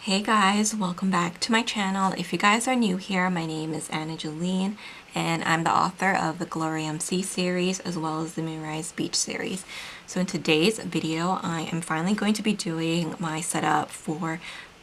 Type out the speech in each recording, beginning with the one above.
Hey guys, welcome back to my channel. If you guys are new here, my name is Jolene and I'm the author of the Glorium Sea series as well as the MOONRISE Beach series. So in today's video, I am finally going to be doing my setup for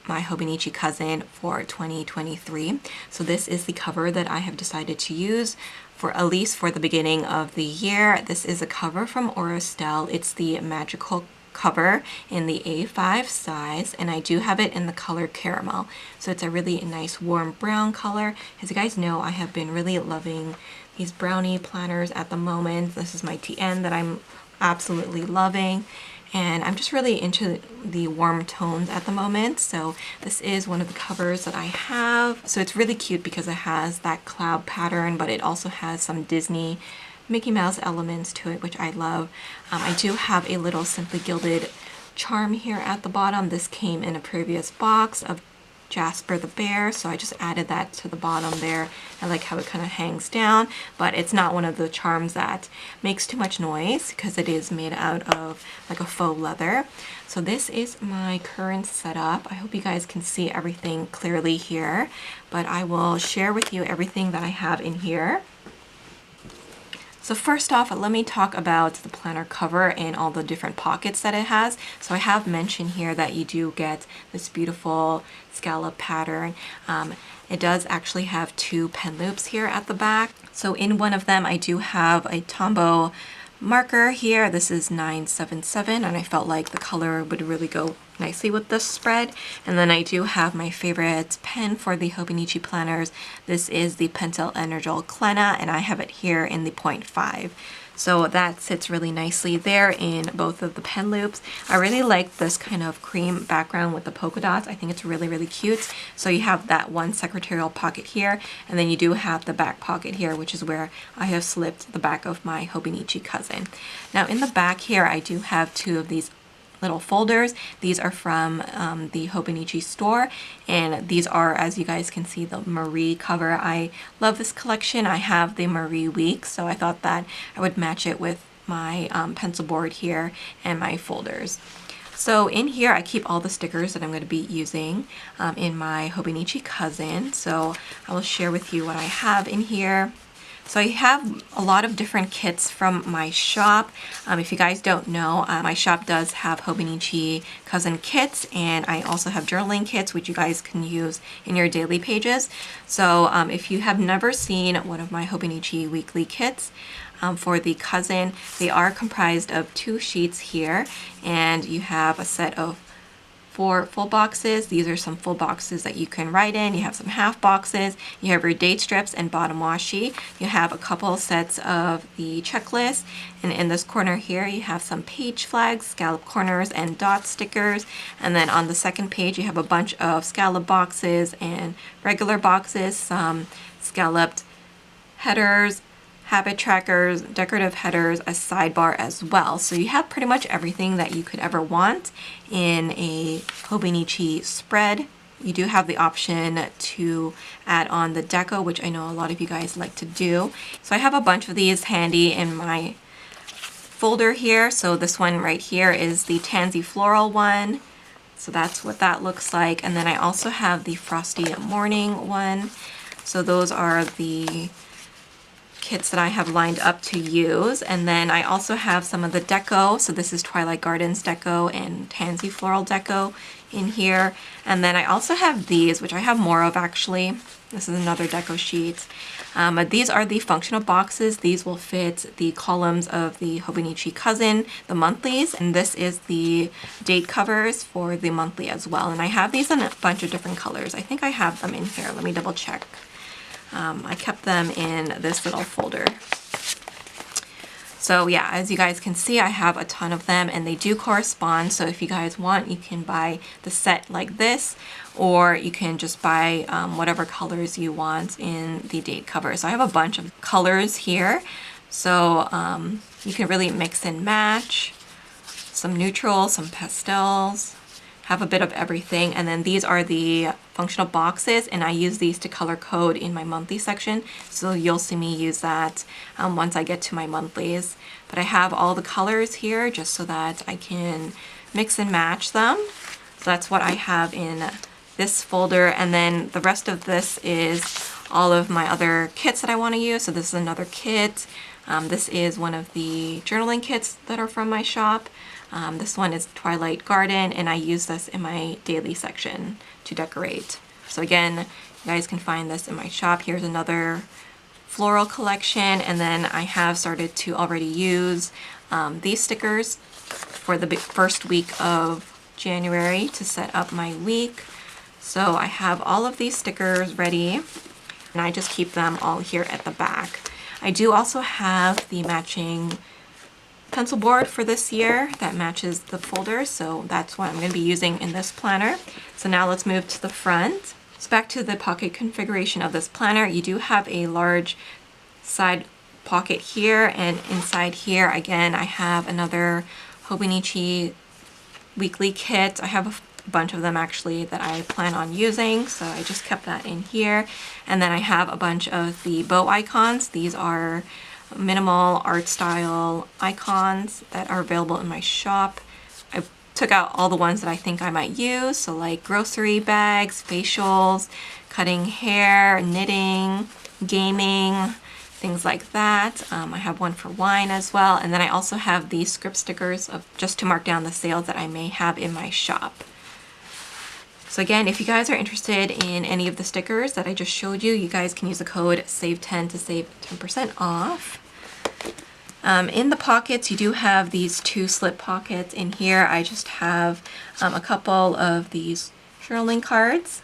my Hobonichi cousin for 2023. So this is the cover that I have decided to use for at least for the beginning of the year. This is a cover from Estelle. It's the magical cover in the A5 size, and I do have it in the color caramel, so it's a really nice warm brown color. As you guys know, I have been really loving these brownie planners at the moment. This is my TN that I'm absolutely loving, and I'm just really into the warm tones at the moment. So this is one of the covers that I have. So it's really cute because it has that cloud pattern, but it also has some Disney Mickey Mouse elements to it, which I love. I do have a little Simply Gilded charm here at the bottom. This came in a previous box of Jasper the Bear, so I just added that to the bottom there. I like how it kind of hangs down, but it's not one of the charms that makes too much noise because it is made out of like a faux leather. So this is my current setup. I hope you guys can see everything clearly here, but I will share with you everything that I have in here. So first off, let me talk about the planner cover and all the different pockets that it has. So I have mentioned here that you do get this beautiful scallop pattern. It does actually have two pen loops here at the back. So in one of them, I do have a Tombow marker here. This is 977, and I felt like the color would really go nicely with this spread. And then I do have my favorite pen for the Hobonichi planners. This is the Pentel Energel Clena, and I have it here in the 0.5. So that sits really nicely there in both of the pen loops. I really like this kind of cream background with the polka dots. I think it's really, really cute. So you have that one secretarial pocket here, and then you do have the back pocket here, which is where I have slipped the back of my Hobonichi cousin. Now in the back here, I do have two of these little folders. These are from the Hobonichi store, and these are, as you guys can see, the Marie cover. I love this collection. I have the Marie week, so I thought that I would match it with my pencil board here and my folders. So in here, I keep all the stickers that I'm going to be using in my Hobonichi cousin. So I will share with you what I have in here. So I have a lot of different kits from my shop. If you guys don't know, my shop does have Hobonichi cousin kits, and I also have journaling kits, which you guys can use in your daily pages. So if you have never seen one of my Hobonichi weekly kits, for the cousin, they are comprised of 2 sheets here, and you have a set of 4 full boxes. These are some full boxes that you can write in. You have some half boxes. You have your date strips and bottom washi. You have a couple sets of the checklist. And in this corner here, you have some page flags, scallop corners, and dot stickers. And then on the second page, you have a bunch of scallop boxes and regular boxes, some scalloped headers, habit trackers, decorative headers, a sidebar as well. So you have pretty much everything that you could ever want in a Hobonichi spread. You do have the option to add on the deco, which I know a lot of you guys like to do. So I have a bunch of these handy in my folder here. So this one right here is the Tansy Floral one. So that's what that looks like. And then I also have the Frosty Morning one. So those are the kits that I have lined up to use. And then I also have some of the deco. So this is Twilight Gardens deco and Tansy Floral deco in here. And then I also have these, which I have more of actually. This is another deco sheet. But these are the functional boxes. These will fit the columns of the Hobonichi cousin, the monthlies, and this is the date covers for the monthly as well. And I have these in a bunch of different colors. I think I have them in here. Let me double check. I kept them in this little folder. So yeah, as you guys can see, I have a ton of them and they do correspond. So if you guys want, you can buy the set like this, or you can just buy whatever colors you want in the date cover. So I have a bunch of colors here. So you can really mix and match some neutrals, some pastels, have a bit of everything. And then these are the functional boxes, and I use these to color code in my monthly section. So you'll see me use that once I get to my monthlies. But I have all the colors here just so that I can mix and match them. So that's what I have in this folder, and then the rest of this is all of my other kits that I want to use. So this is another kit. This is one of the journaling kits that are from my shop. This one is Twilight Garden, and I use this in my daily section to decorate. So again, you guys can find this in my shop. Here's another floral collection, and then I have started to already use these stickers for the first week of January to set up my week. So I have all of these stickers ready, and I just keep them all here at the back. I do also have the matching pencil board for this year that matches the folder, so that's what I'm going to be using in this planner. So now let's move to the front. So back to the pocket configuration of this planner, you do have a large side pocket here, and inside here again I have another Hobonichi weekly kit. I have a bunch of them actually that I plan on using, so I just kept that in here. And then I have a bunch of the bow icons. These are minimal art style icons that are available in my shop. I took out all the ones that I think I might use, so like grocery bags, facials, cutting hair, knitting, gaming, things like that. I have one for wine as well, and then I also have these script stickers of just to mark down the sales that I may have in my shop. So again, if you guys are interested in any of the stickers that I just showed you, you guys can use the code SAVE10 to save 10% off. In the pockets, you do have these two slip pockets. In here, I just have a couple of these journaling cards.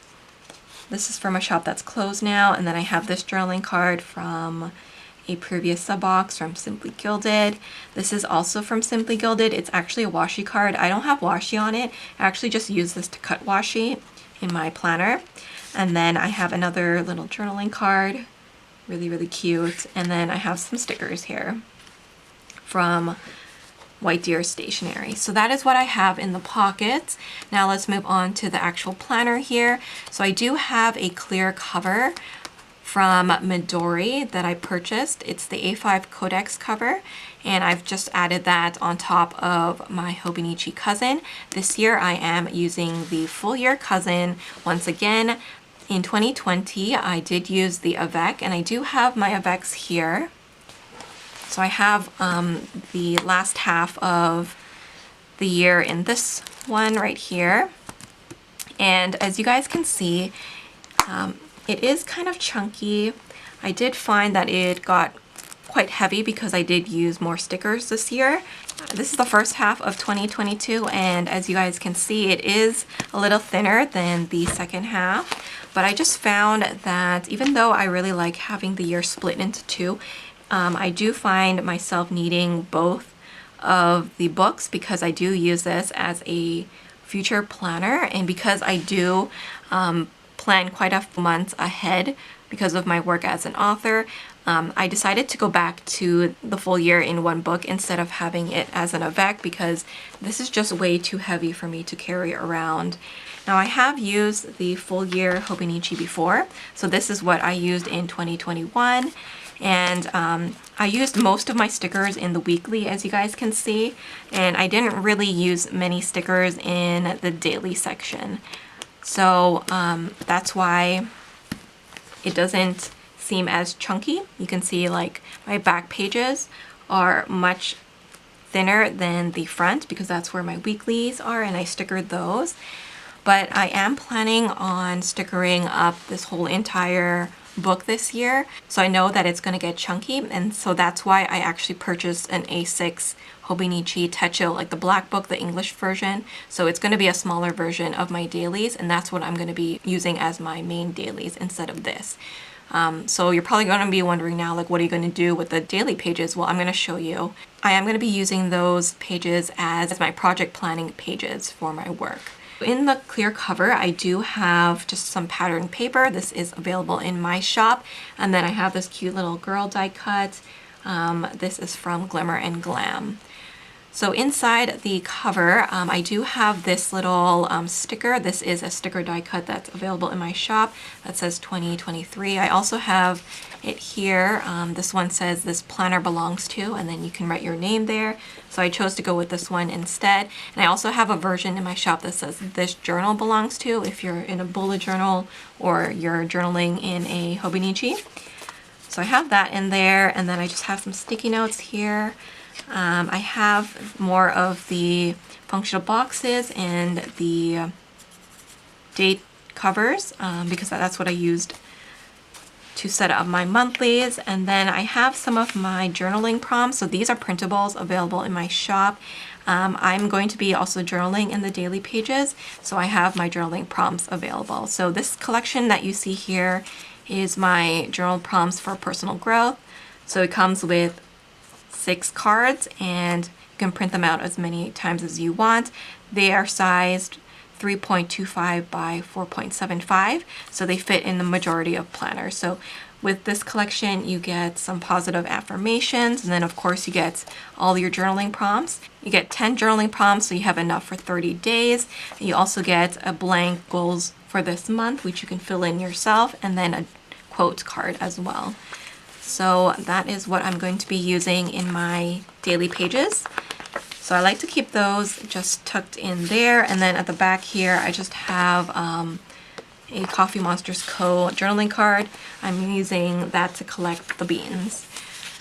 This is from a shop that's closed now, and then I have this journaling card from a previous sub box from Simply Gilded. This is also from Simply Gilded. It's actually a washi card. I don't have washi on it. I actually just use this to cut washi in my planner. And then I have another little journaling card, really, really cute. And then I have some stickers here from White Deer Stationery. So that is what I have in the pockets. Now let's move on to the actual planner here. So I do have a clear cover from Midori that I purchased. It's the A5 Codex cover, and I've just added that on top of my Hobonichi Cousin. This year I am using the full year Cousin once again. In 2020 I did use the Avec, and I do have my Avecs here. So I have the last half of the year in this one right here, and as you guys can see, it is kind of chunky. I did find that it got quite heavy because I did use more stickers this year. This is the first half of 2022, and as you guys can see, it is a little thinner than the second half. But I just found that even though I really like having the year split into two, I do find myself needing both of the books because I do use this as a future planner, and because I do plan quite a few months ahead because of my work as an author, I decided to go back to the full year in one book instead of having it as an Avec, because this is just way too heavy for me to carry around. Now I have used the full year Hobonichi before, so this is what I used in 2021, and I used most of my stickers in the weekly, as you guys can see, and I didn't really use many stickers in the daily section. So that's why it doesn't seem as chunky. You can see like my back pages are much thinner than the front because that's where my weeklies are, and I stickered those. But I am planning on stickering up this whole entire book this year, so I know that it's going to get chunky, and so that's why I actually purchased an A6 Hobonichi Techo, like the black book, the English version. So it's going to be a smaller version of my dailies, and that's what I'm going to be using as my main dailies instead of this. So you're probably going to be wondering now, like, what are you going to do with the daily pages? Well, I'm going to show you. I am going to be using those pages as my project planning pages for my work. In the clear cover, I do have just some pattern paper. This is available in my shop. And then I have this cute little girl die cut. This is from Glimmer and Glam. So inside the cover, I do have this little sticker. This is a sticker die cut that's available in my shop that says 2023. I also have it here. This one says this planner belongs to, and then you can write your name there. So I chose to go with this one instead. And I also have a version in my shop that says this journal belongs to if you're in a bullet journal or you're journaling in a Hobonichi. So I have that in there, and then I just have some sticky notes here. I have more of the functional boxes and the date covers because that's what I used to set up my monthlies. And then I have some of my journaling prompts. So these are printables available in my shop. I'm going to be also journaling in the daily pages, so I have my journaling prompts available. So this collection that you see here is my journal prompts for personal growth. So it comes with 6 cards, and you can print them out as many times as you want. They are sized 3.25 by 4.75, so they fit in the majority of planners. So with this collection, you get some positive affirmations, and then of course you get all your journaling prompts. You get 10 journaling prompts, so you have enough for 30 days. You also get a blank goals for this month, which you can fill in yourself, and then a quote card as well. So that is what I'm going to be using in my daily pages. So I like to keep those just tucked in there. And then at the back here, I just have a Coffee Monsters Co. journaling card. I'm using that to collect the beans.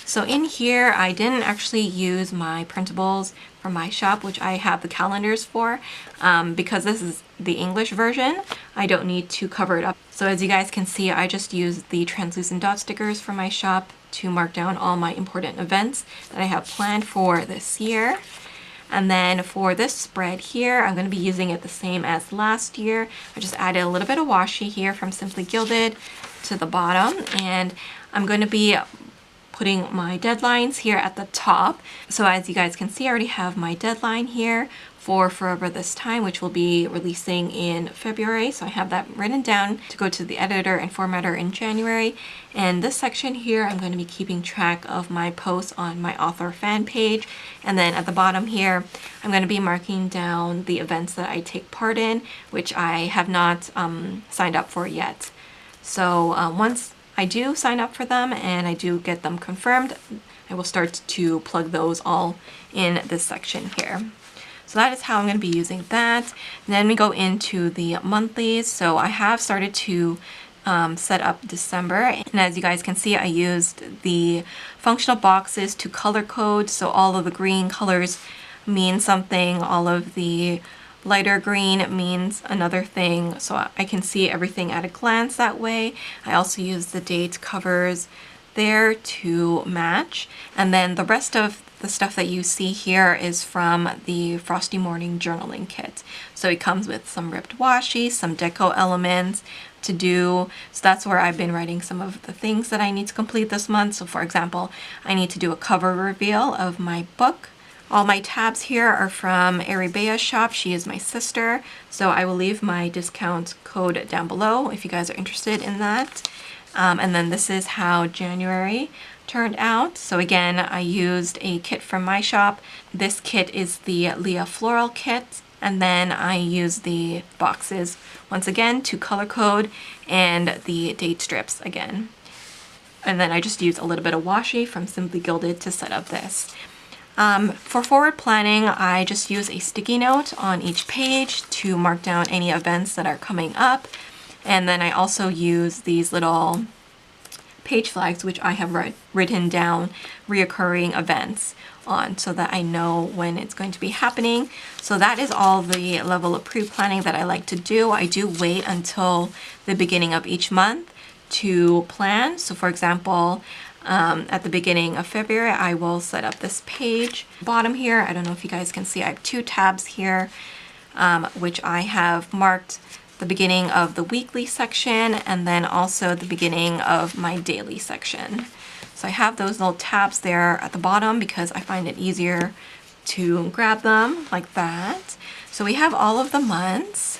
So in here, I didn't actually use my printables from my shop, which I have the calendars for, because this is the English version. I don't need to cover it up. So as you guys can see, I just used the translucent dot stickers from my shop to mark down all my important events that I have planned for this year. And then for this spread here, I'm going to be using it the same as last year. I just added a little bit of washi here from Simply Gilded to the bottom, and I'm going to be putting my deadlines here at the top. So as you guys can see, I already have my deadline here for Forever This Time, which will be releasing in February. So I have that written down to go to the editor and formatter in January. And this section here, I'm going to be keeping track of my posts on my author fan page. And then at the bottom here, I'm going to be marking down the events that I take part in, which I have not signed up for yet. So once I do sign up for them and I do get them confirmed, I will start to plug those all in this section here. So that is how I'm going to be using that. And then we go into the monthlies. So I have started to set up December. And as you guys can see, I used the functional boxes to color code. So all of the green colors mean something. All of the lighter green means another thing. So I can see everything at a glance that way. I also use the date covers there to match. And then the rest of the stuff that you see here is from the Frosty Morning Journaling Kit. So it comes with some ripped washi, some deco elements to do. So that's where I've been writing some of the things that I need to complete this month. So for example, I need to do a cover reveal of my book. All my tabs here are from ArieBea's shop. She is my sister. So I will leave my discount code down below if you guys are interested in that. And then this is how January turned out. So again, I used a kit from my shop. This kit is the Leah Floral kit. And then I used the boxes once again to color code and the date strips again. And then I just used a little bit of washi from Simply Gilded to set up this. For forward planning, I just use a sticky note on each page to mark down any events that are coming up. And then I also use these little page flags, which I have written down reoccurring events on so that I know when it's going to be happening. So that is all the level of pre-planning that I like to do. I do wait until the beginning of each month to plan. So for example, at the beginning of February, I will set up this page. Bottom here, I don't know if you guys can see, I have 2 tabs here, which I have marked the beginning of the weekly section and then also the beginning of my daily section. So I have those little tabs there at the bottom because I find it easier to grab them like that. So we have all of the months.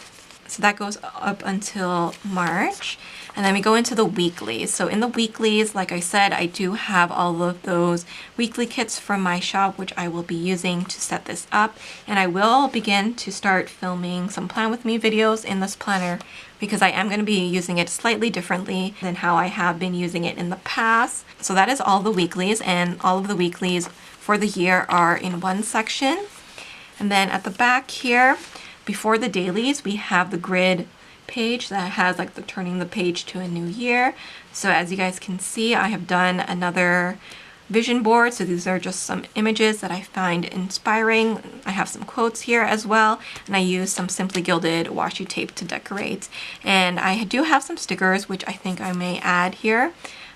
So that goes up until March. And then we go into the weeklies. So in the weeklies, like I said, I do have all of those weekly kits from my shop, which I will be using to set this up. And I will begin to start filming some Plan With Me videos in this planner because I am going to be using it slightly differently than how I have been using it in the past. So that is all the weeklies, and all of the weeklies for the year are in one section. And then at the back here, before the dailies, we have the grid page that has like the turning the page to a new year. So as you guys can see, I have done another vision board. So these are just some images that I find inspiring. I have some quotes here as well, and I use some Simply Gilded washi tape to decorate. And I do have some stickers, which I think I may add here.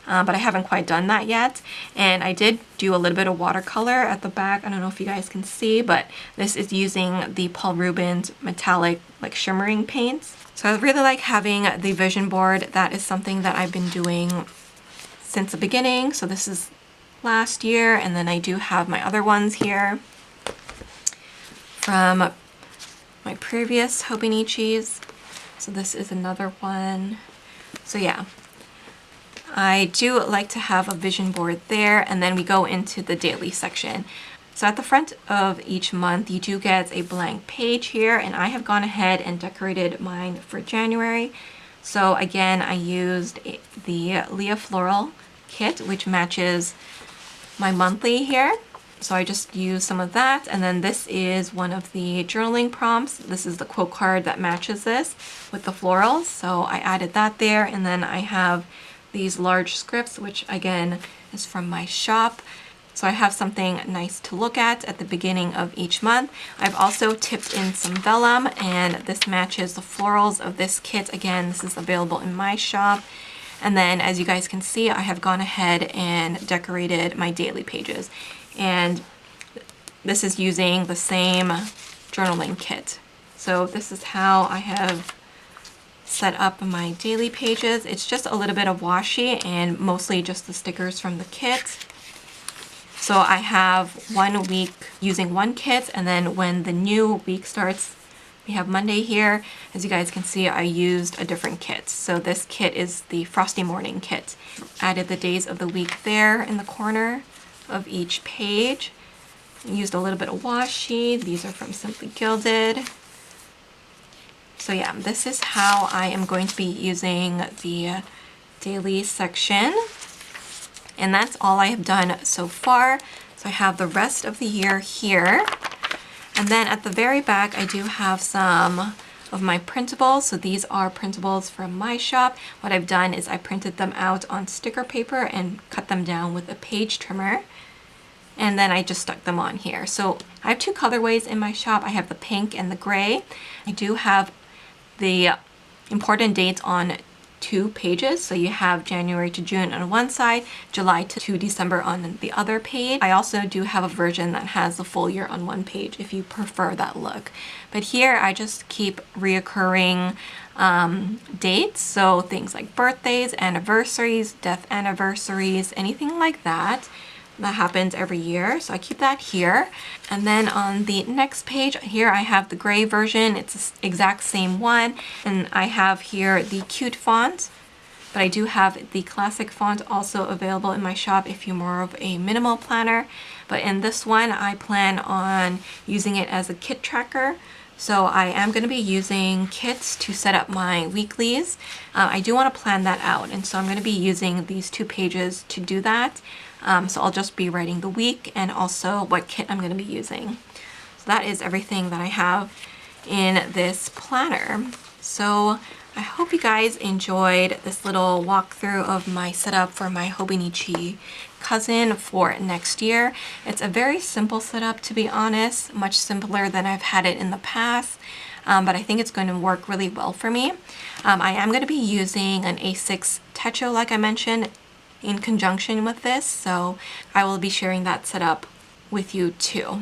But I haven't quite done that yet. And I did do a little bit of watercolor at the back. I don't know if you guys can see, but this is using the Paul Rubens metallic like shimmering paints. So I really like having the vision board. That is something that I've been doing since the beginning. So this is last year, and then I do have my other ones here from my previous Hobonichis. So this is another one. So yeah, I do like to have a vision board there, and then we go into the daily section. So at the front of each month, you do get a blank page here, and I have gone ahead and decorated mine for January. So again, I used the Leah Floral kit, which matches my monthly here. So I just used some of that, and then this is one of the journaling prompts. This is the quote card that matches this with the florals. So I added that there, and then I have these large scripts, which again is from my shop. So I have something nice to look at the beginning of each month. I've also tipped in some vellum, and this matches the florals of this kit. Again, this is available in my shop. And then as you guys can see, I have gone ahead and decorated my daily pages. And this is using the same journaling kit. So this is how I have set up my daily pages. It's just a little bit of washi and mostly just the stickers from the kit. So I have 1 week using one kit, and then when the new week starts, we have Monday here. As you guys can see, I used a different kit. So this kit is the Frosty Morning kit. Added the days of the week there in the corner of each page. Used a little bit of washi. These are from Simply Gilded. So yeah, this is how I am going to be using the daily section. And that's all I have done so far. So I have the rest of the year here. And then at the very back, I do have some of my printables. So these are printables from my shop. What I've done is I printed them out on sticker paper and cut them down with a page trimmer. And then I just stuck them on here. So I have two colorways in my shop. I have the pink and the gray. I do have the important dates on 2 pages. So you have January to June on one side, July to December on the other page. I also do have a version that has the full year on one page if you prefer that look. But here I just keep reoccurring dates. So things like birthdays, anniversaries, death anniversaries, anything like that. That happens every year, so I keep that here. And then on the next page here, I have the gray version. It's the exact same one, and I have here the cute font, but I do have the classic font also available in my shop if you're more of a minimal planner. But in this one, I plan on using it as a kit tracker. So I am going to be using kits to set up my weeklies. I do want to plan that out, and so I'm going to be using these 2 pages to do that. So I'll just be writing the week and also what kit I'm going to be using. So that is everything that I have in this planner. So I hope you guys enjoyed this little walkthrough of my setup for my Hobonichi cousin for next year. It's a very simple setup, to be honest, much simpler than I've had it in the past. But I think it's going to work really well for me. I am going to be using an A6 Techo, like I mentioned, in conjunction with this, so I will be sharing that setup with you too.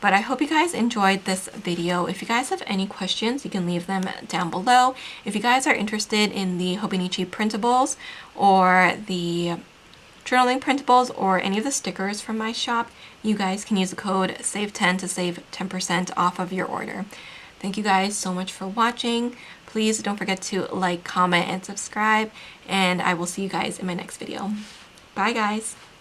But I hope you guys enjoyed this video. If you guys have any questions, you can leave them down below. If you guys are interested in the Hobonichi printables or the journaling printables or any of the stickers from my shop, you guys can use the code SAVE10 to save 10% off of your order. Thank you guys so much for watching. Please don't forget to like, comment, and subscribe, and I will see you guys in my next video. Bye guys.